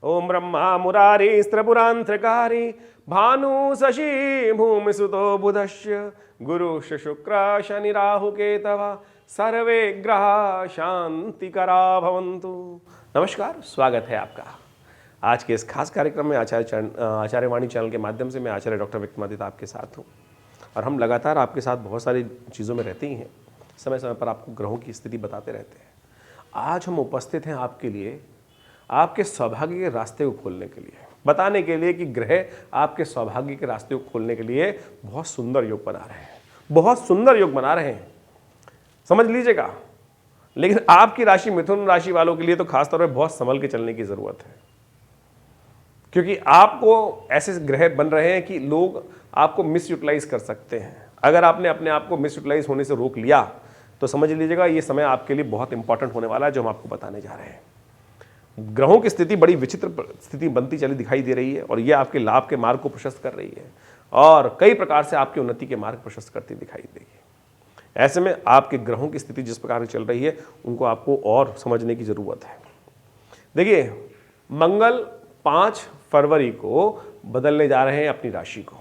ओम ब्रह्मा मुरारी त्रिपुरांतकारी भानु शशि भूमि सुतो बुधस्य गुरु शुक्र शनि राहु केतव सर्वे ग्रह शांति करा भवन्तु। नमस्कार, स्वागत है आपका आज के इस खास कार्यक्रम में। आचार्यवाणी चैनल के माध्यम से मैं आचार्य डॉक्टर विक्रमादित्य आपके साथ हूँ और हम लगातार आपके साथ बहुत सारी चीज़ों में रहते ही हैं। समय समय पर आपको ग्रहों की स्थिति बताते रहते हैं। आज हम उपस्थित हैं आपके लिए, आपके सौभाग्य के रास्ते को खोलने के लिए, बताने के लिए कि ग्रह आपके सौभाग्य के रास्ते को खोलने के लिए बहुत सुंदर योग बना रहे हैं, बहुत सुंदर योग बना रहे हैं, समझ लीजिएगा। लेकिन आपकी राशि मिथुन राशि वालों के लिए तो खासतौर पर बहुत संभल के चलने की जरूरत है, क्योंकि आपको ऐसे ग्रह बन रहे हैं कि लोग आपको मिस यूटिलाइज कर सकते हैं। अगर आपने अपने आप को मिस यूटिलाइज होने से रोक लिया तो समझ लीजिएगा ये समय आपके लिए बहुत इंपॉर्टेंट होने वाला है, जो हम आपको बताने जा रहे हैं। ग्रहों की स्थिति बड़ी विचित्र स्थिति बनती चली दिखाई दे रही है और यह आपके लाभ के मार्ग को प्रशस्त कर रही है और कई प्रकार से आपकी उन्नति के मार्ग प्रशस्त करती दिखाई देगी। ऐसे में आपके ग्रहों की स्थिति जिस प्रकार से चल रही है उनको आपको और समझने की जरूरत है। देखिए, मंगल 5 फरवरी को बदलने जा रहे हैं अपनी राशि को।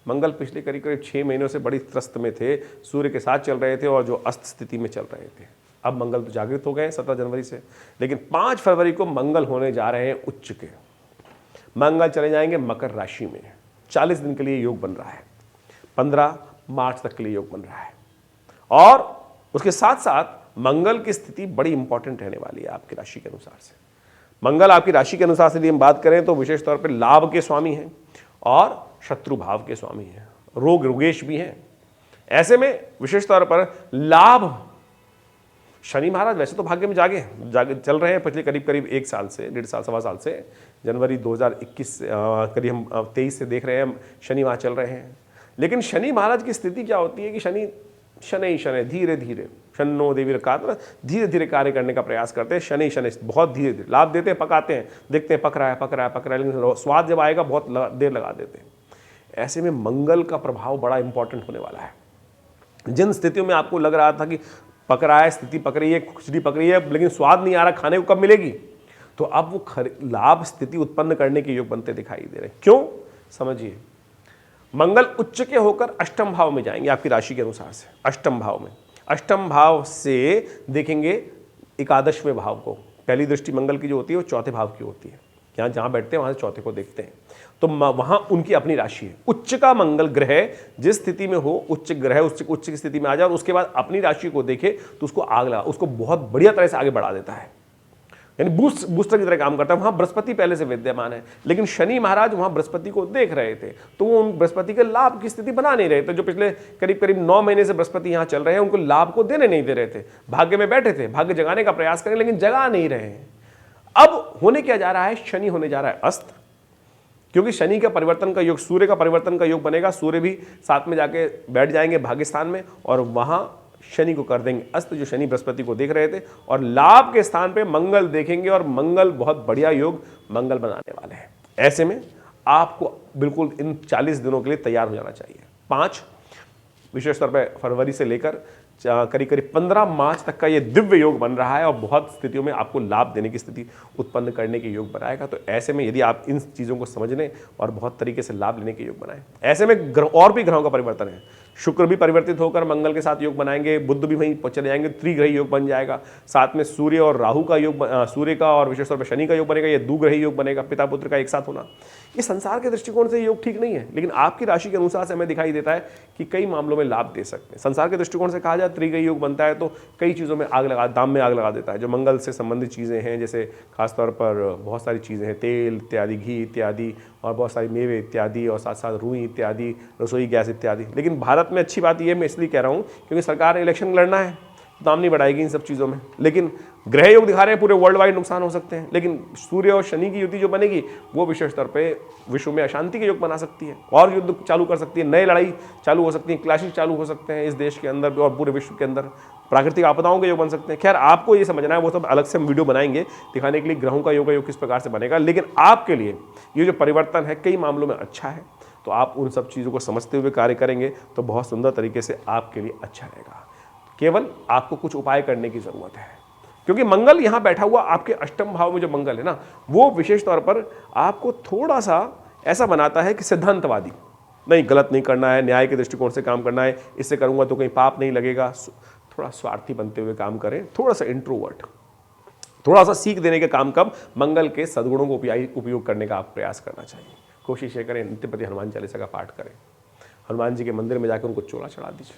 मंगल पिछले करीब करीब 6 महीनों से बड़ी त्रस्त में थे, सूर्य के साथ चल रहे थे और जो अस्त स्थिति में चल रहे थे। अब मंगल तो जागृत हो गए 17 जनवरी से, लेकिन 5 फरवरी को मंगल होने जा रहे हैं उच्च के। मंगल चले जाएंगे मकर राशि में। 40 दिन के लिए योग बन रहा है, 15 मार्च तक के लिए योग बन रहा है और उसके साथ साथ मंगल की स्थिति बड़ी इंपॉर्टेंट रहने वाली है आपकी राशि के अनुसार से। मंगल आपकी राशि के अनुसार से यदि हम बात करें तो विशेष तौर पर लाभ के स्वामी हैं और शत्रु भाव के स्वामी हैं, रोग रुगेश भी हैं। ऐसे में विशेष तौर पर लाभ, शनि महाराज वैसे तो भाग्य में जागे चल रहे हैं पिछले करीब करीब 1 साल से, 1.5 साल, सवा साल से, जनवरी 2021 करीब हम 23 से देख रहे हैं शनि वहाँ चल रहे हैं। लेकिन शनि महाराज की स्थिति क्या होती है कि शनि धीरे धीरे, शनो देवी का धीरे धीरे कार्य करने का प्रयास करते हैं। शनि बहुत धीरे धीरे लाभ देते हैं, पकाते हैं, देखते हैं पक रहा है, लेकिन स्वाद जब आएगा बहुत देर लगा देते हैं। ऐसे में मंगल का प्रभाव बड़ा इंपॉर्टेंट होने वाला है। जिन स्थितियों में आपको लग रहा था कि पक रहा है, स्थिति पक रही है, खिचड़ी पक रही है, लेकिन स्वाद नहीं आ रहा, खाने को कब मिलेगी, तो अब वो लाभ स्थिति उत्पन्न करने के योग बनते दिखाई दे रहे हैं। क्यों, समझिए। मंगल उच्च के होकर अष्टम भाव में जाएंगे आपकी राशि के अनुसार से। अष्टम भाव में, अष्टम भाव से देखेंगे एकादशवें भाव को। पहली दृष्टि मंगल की जो होती है वो चौथे भाव की होती है। यहाँ जहाँ बैठते हैं वहाँ से चौथे को देखते हैं, तो वहाँ उनकी अपनी राशि है। उच्च का मंगल ग्रह जिस स्थिति में हो, उच्च ग्रह उच्च की स्थिति में आ जाए और उसके बाद अपनी राशि को देखे तो उसको आग लगा, उसको बहुत बढ़िया तरह से आगे बढ़ा देता है, यानी बूस्टर की तरह काम करता है। वहाँ बृहस्पति पहले से विद्यमान है, लेकिन शनि महाराज वहाँ बृहस्पति को देख रहे थे तो वो उन बृहस्पति के लाभ की स्थिति बना नहीं रहे थे। जो पिछले करीब करीब 9 महीने से बृहस्पति यहाँ चल रहे हैं उनको लाभ को देने नहीं दे रहे थे। भाग्य में बैठे थे, भाग्य जगाने का प्रयास करें लेकिन जगा नहीं रहे हैं। अब होने क्या जा रहा है, शनि होने जा रहा है अस्त, क्योंकि शनि का परिवर्तन का योग, सूर्य का परिवर्तन का योग बनेगा। सूर्य भी साथ में जाके बैठ जाएंगे भाग्यस्थान में और वहां शनि को कर देंगे अस्त, जो शनि बृहस्पति को देख रहे थे, और लाभ के स्थान पे मंगल देखेंगे और मंगल बहुत बढ़िया योग मंगल बनाने वाले हैं। ऐसे में आपको बिल्कुल इन 40 दिनों के लिए तैयार हो जाना चाहिए। 5 विशेष तौर पर फरवरी से लेकर करीब करीब 15 मार्च तक का ये दिव्य योग बन रहा है और बहुत स्थितियों में आपको लाभ देने की स्थिति उत्पन्न करने के योग बनाएगा। तो ऐसे में यदि आप इन चीज़ों को समझने और बहुत तरीके से लाभ लेने के योग बनाएं, ऐसे में और भी ग्रहों का परिवर्तन है। शुक्र भी परिवर्तित होकर मंगल के साथ योग बनाएंगे, बुध भी वहीं चले जाएंगे, त्रिग्रही योग बन जाएगा। साथ में सूर्य और राहु का योग, सूर्य का और विशेष तौर पर शनि का योग बनेगा। ये दुग्रही योग बनेगा, पिता पुत्र का एक साथ होना। ये संसार के दृष्टिकोण से योग ठीक नहीं है, लेकिन आपकी राशि के अनुसार से हमें दिखाई देता है कि कई मामलों में लाभ दे सकते हैं। संसार के दृष्टिकोण से कहा जाए त्रिग्रही योग बनता है तो कई चीज़ों में दाम में आग लगा देता है। जो मंगल से संबंधित चीज़ें हैं, जैसे खासतौर पर बहुत सारी चीज़ें हैं, तेल इत्यादि, घी इत्यादि और बहुत सारी मेवे इत्यादि और साथ साथ रुई इत्यादि, रसोई गैस इत्यादि। लेकिन भारत में अच्छी बात यह मैं इसलिए कह रहा हूँ क्योंकि सरकार इलेक्शन लड़ना है, दाम नहीं बढ़ाएगी इन सब चीज़ों में। लेकिन ग्रह योग दिखा रहे हैं पूरे वर्ल्ड वाइड नुकसान हो सकते हैं, लेकिन सूर्य और शनि की युति जो बनेगी वो विशेष तौर पे विश्व में अशांति के योग बना सकती है और युद्ध चालू कर सकती है, नई लड़ाई चालू हो सकती है, क्लैशेस चालू हो सकते हैं इस देश के अंदर और पूरे विश्व के अंदर। प्राकृतिक आपदाओं के योग बन सकते हैं। खैर, आपको ये समझना है, वो सब अलग से हम वीडियो बनाएंगे दिखाने के लिए ग्रहों का योग किस प्रकार से बनेगा। लेकिन आपके लिए ये जो परिवर्तन है कई मामलों में अच्छा है, तो आप उन सब चीज़ों को समझते हुए कार्य करेंगे तो बहुत सुंदर तरीके से आपके लिए अच्छा रहेगा। केवल आपको कुछ उपाय करने की ज़रूरत है। क्योंकि मंगल यहां बैठा हुआ आपके अष्टम भाव में जो मंगल है ना, वो विशेष तौर पर आपको थोड़ा सा ऐसा बनाता है कि सिद्धांतवादी, नहीं गलत नहीं करना है, न्याय के दृष्टिकोण से काम करना है, इससे करूंगा तो कहीं पाप नहीं लगेगा, थोड़ा स्वार्थी बनते हुए काम करें, थोड़ा सा इंट्रोवर्ट, थोड़ा सा सीख देने के काम कब, मंगल के सद्गुणों को उपयोग करने का आप प्रयास करना चाहिए। कोशिश ये करें नित्यप्रति हनुमान चालीसा का पाठ करें, हनुमान जी के मंदिर में जाकर उनको चोला चढ़ा दीजिए,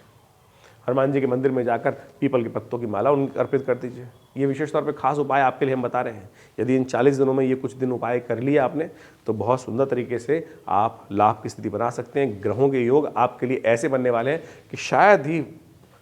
हनुमान जी के मंदिर में जाकर पीपल के पत्तों की माला उनको अर्पित कर दीजिए। ये विशेष तौर पे खास उपाय आपके लिए हम बता रहे हैं। यदि इन 40 दिनों में ये कुछ दिन उपाय कर लिया आपने तो बहुत सुंदर तरीके से आप लाभ की स्थिति बना सकते हैं। ग्रहों के योग आपके लिए ऐसे बनने वाले हैं कि शायद ही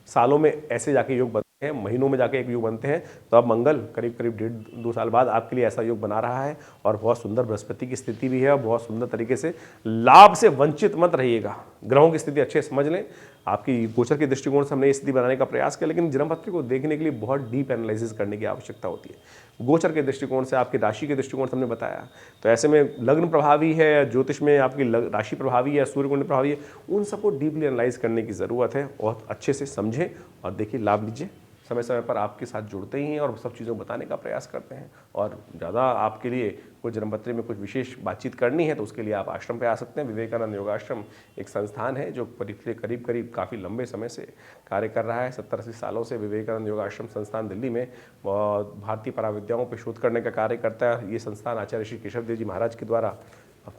सालों में ऐसे जाके योग बनते हैं, महीनों में जाके एक योग बनते हैं। तो अब मंगल करीब करीब 1.5-2 साल बाद आपके लिए ऐसा योग बना रहा है और बहुत सुंदर बृहस्पति की स्थिति भी है और बहुत सुंदर तरीके से लाभ से वंचित मत रहिएगा। ग्रहों की स्थिति अच्छे समझ लें। आपकी गोचर के दृष्टिकोण से हमने स्थिति बनाने का प्रयास किया, लेकिन जन्मपत्री को देखने के लिए बहुत डीप एनालिसिस करने की आवश्यकता होती है। गोचर के दृष्टिकोण से, आपकी राशि के दृष्टिकोण से हमने बताया, तो ऐसे में लग्न प्रभावी है या ज्योतिष में आपकी राशि प्रभावी है या सूर्य कुंड प्रभावी है, उन सबको डीपली एनालाइज करने की ज़रूरत है और अच्छे से समझें और देखिए लाभ लीजिए। समय समय पर आपके साथ जुड़ते ही हैं और सब चीज़ों को बताने का प्रयास करते हैं। और ज़्यादा आपके लिए कुछ जन्मपत्री में कुछ विशेष बातचीत करनी है तो उसके लिए आप आश्रम पे आ सकते हैं। विवेकानंद योगाश्रम एक संस्थान है जो करीब करीब काफ़ी लंबे समय से कार्य कर रहा है। 70-80 सालों से विवेकानंद योगाश्रम संस्थान दिल्ली में भारतीय पराविद्याओं पर शोध करने का कार्य करता है। ये संस्थान आचार्य श्री केशव देव जी महाराज के द्वारा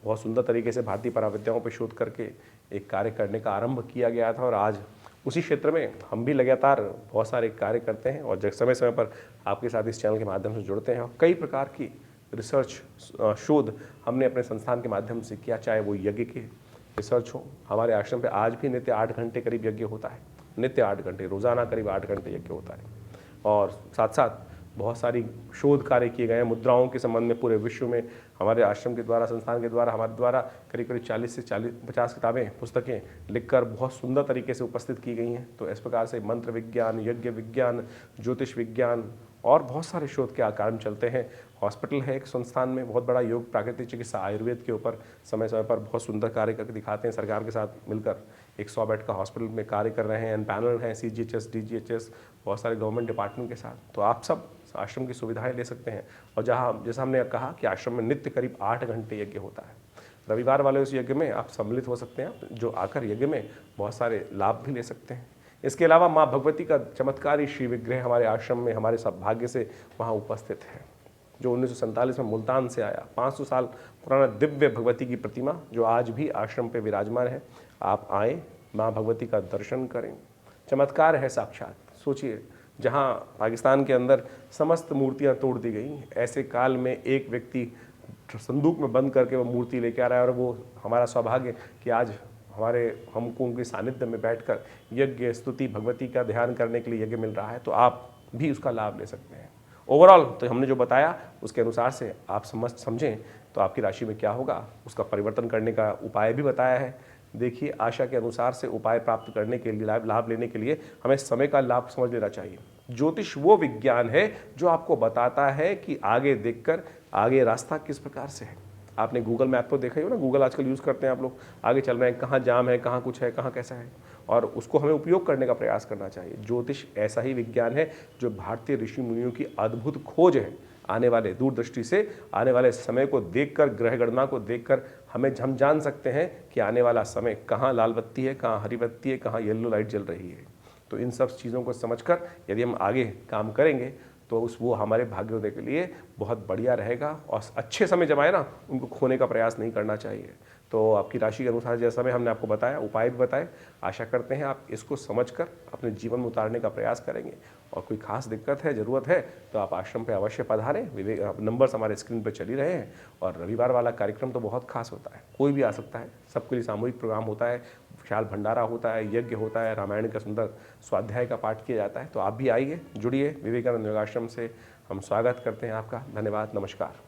बहुत सुंदर तरीके से भारतीय पराविद्याओं पर शोध करके एक कार्य करने का आरंभ किया गया था और आज उसी क्षेत्र में हम भी लगातार बहुत सारे कार्य करते हैं और समय समय पर आपके साथ इस चैनल के माध्यम से जुड़ते हैं। और कई प्रकार की रिसर्च शोध हमने अपने संस्थान के माध्यम से किया, चाहे वो यज्ञ के रिसर्च हो। हमारे आश्रम पे आज भी नित्य 8 घंटे करीब यज्ञ होता है, नित्य 8 घंटे, रोज़ाना करीब 8 घंटे यज्ञ होता है। और साथ साथ बहुत सारी शोध कार्य किए गए हैं मुद्राओं के संबंध में। पूरे विश्व में हमारे आश्रम के द्वारा, संस्थान के द्वारा, हमारे द्वारा करीब करीब 40 से 50 किताबें, पुस्तकें लिखकर बहुत सुंदर तरीके से उपस्थित की गई हैं। तो इस प्रकार से मंत्र विज्ञान, यज्ञ विज्ञान, ज्योतिष विज्ञान और बहुत सारे शोध के कार्य चलते हैं। हॉस्पिटल है एक संस्थान में, बहुत बड़ा योग, प्राकृतिक चिकित्सा, आयुर्वेद के ऊपर समय समय पर बहुत सुंदर कार्य करके दिखाते हैं। सरकार के साथ मिलकर एक 100 बेड का हॉस्पिटल में कार्य कर रहे हैं। एंड पैनल हैं CGHS, DGHS, बहुत सारे गवर्नमेंट डिपार्टमेंट के साथ। तो आप सब आश्रम की सुविधाएं ले सकते हैं। और जैसा हमने कहा कि आश्रम में नित्य करीब 8 घंटे यज्ञ होता है। रविवार वाले उस यज्ञ में आप सम्मिलित हो सकते हैं, जो आकर यज्ञ में बहुत सारे लाभ भी ले सकते हैं। इसके अलावा माँ भगवती का चमत्कारी श्री विग्रह हमारे आश्रम में हमारे सौभाग्य से वहाँ उपस्थित है, जो 1947 में मुल्तान से आया। 500 साल पुराना दिव्य भगवती की प्रतिमा जो आज भी आश्रम पे विराजमान है। आप आएँ, माँ भगवती का दर्शन करें। चमत्कार है साक्षात। सोचिए, जहाँ पाकिस्तान के अंदर समस्त मूर्तियाँ तोड़ दी गई, ऐसे काल में एक व्यक्ति संदूक में बंद करके वो मूर्ति लेके आ रहा है। और वो हमारा सौभाग्य कि आज हमको उनके सानिध्य में बैठकर यज्ञ, स्तुति, भगवती का ध्यान करने के लिए यज्ञ मिल रहा है। तो आप भी उसका लाभ ले सकते हैं। ओवरऑल तो हमने जो बताया उसके अनुसार से आप समझें तो आपकी राशि में क्या होगा, उसका परिवर्तन करने का उपाय भी बताया है। देखिए, आशा के अनुसार से उपाय प्राप्त करने के लिए, लाभ लेने के लिए हमें समय का लाभ समझ लेना चाहिए। ज्योतिष वो विज्ञान है जो आपको बताता है कि आगे देखकर आगे रास्ता किस प्रकार से है। आपने गूगल मैप तो देखा ही हो ना, गूगल आजकल यूज़ करते हैं आप लोग, आगे चल रहे हैं, कहाँ जाम है, कहाँ कुछ है, कहाँ कैसा है, और उसको हमें उपयोग करने का प्रयास करना चाहिए। ज्योतिष ऐसा ही विज्ञान है जो भारतीय ऋषि मुनियों की अद्भुत खोज है। आने वाले दूरदृष्टि से आने वाले समय को देखकर, ग्रह गणना को देखकर हम जान सकते हैं कि आने वाला समय कहाँ लाल बत्ती है, कहाँ हरी बत्ती है, कहाँ येलो लाइट जल रही है। तो इन सब चीज़ों को समझकर यदि हम आगे काम करेंगे तो वो हमारे भाग्योदय के लिए बहुत बढ़िया रहेगा। और अच्छे समय जब आए ना, उनको खोने का प्रयास नहीं करना चाहिए। तो आपकी राशि के अनुसार जैसा समय हमने आपको बताया, उपाय भी बताए, आशा करते हैं आप इसको समझकर अपने जीवन में उतारने का प्रयास करेंगे। और कोई खास दिक्कत है, ज़रूरत है तो आप आश्रम पे अवश्य पधारें। नंबर्स हमारे स्क्रीन पर चल ही रहे हैं। और रविवार वाला कार्यक्रम तो बहुत खास होता है, कोई भी आ सकता है, सबके लिए सामूहिक प्रोग्राम होता है, विशाल भंडारा होता है, यज्ञ होता है, रामायण का सुंदर स्वाध्याय का पाठ किया जाता है। तो आप भी आइए, जुड़िए। विवेकानंद योगाश्रम से हम स्वागत करते हैं आपका। धन्यवाद, नमस्कार।